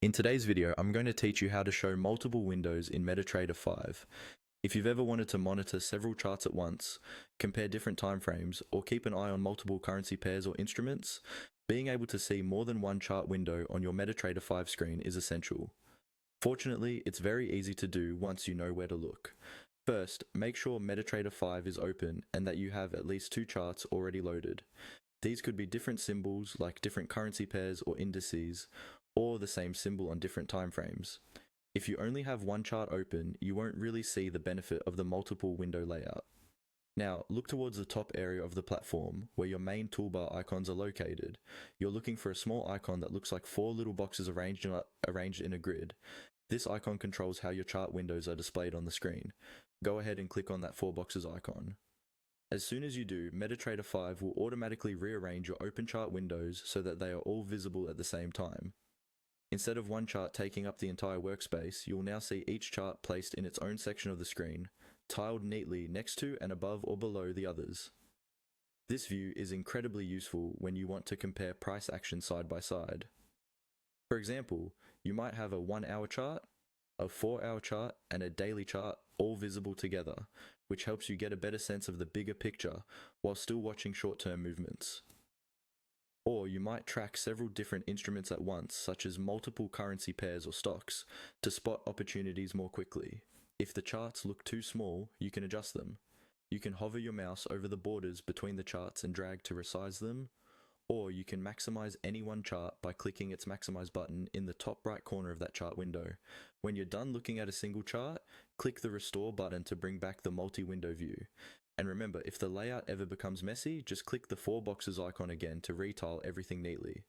In today's video, I'm going to teach you how to show multiple windows in MetaTrader 5. If you've ever wanted to monitor several charts at once, compare different timeframes, or keep an eye on multiple currency pairs or instruments, being able to see more than one chart window on your MetaTrader 5 screen is essential. Fortunately, it's very easy to do once you know where to look. First, make sure MetaTrader 5 is open and that you have at least two charts already loaded. These could be different symbols like different currency pairs or indices, or the same symbol on different timeframes. If you only have one chart open, you won't really see the benefit of the multiple window layout. Now, look towards the top area of the platform where your main toolbar icons are located. You're looking for a small icon that looks like four little boxes arranged in a grid. This icon controls how your chart windows are displayed on the screen. Go ahead and click on that four boxes icon. As soon as you do, MetaTrader 5 will automatically rearrange your open chart windows so that they are all visible at the same time. Instead of one chart taking up the entire workspace, you will now see each chart placed in its own section of the screen, tiled neatly next to and above or below the others. This view is incredibly useful when you want to compare price action side by side. For example, you might have a 1 hour chart, a 4-hour chart, and a daily chart all visible together, which helps you get a better sense of the bigger picture while still watching short-term movements. Or you might track several different instruments at once, such as multiple currency pairs or stocks, to spot opportunities more quickly. If the charts look too small, you can adjust them. You can hover your mouse over the borders between the charts and drag to resize them, or you can maximize any one chart by clicking its maximize button in the top right corner of that chart window. When you're done looking at a single chart, click the restore button to bring back the multi-window view. And remember, if the layout ever becomes messy, just click the four boxes icon again to retile everything neatly.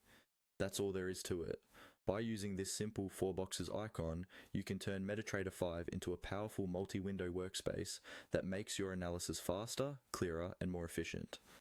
That's all there is to it. By using this simple four boxes icon, you can turn MetaTrader 5 into a powerful multi-window workspace that makes your analysis faster, clearer, and more efficient.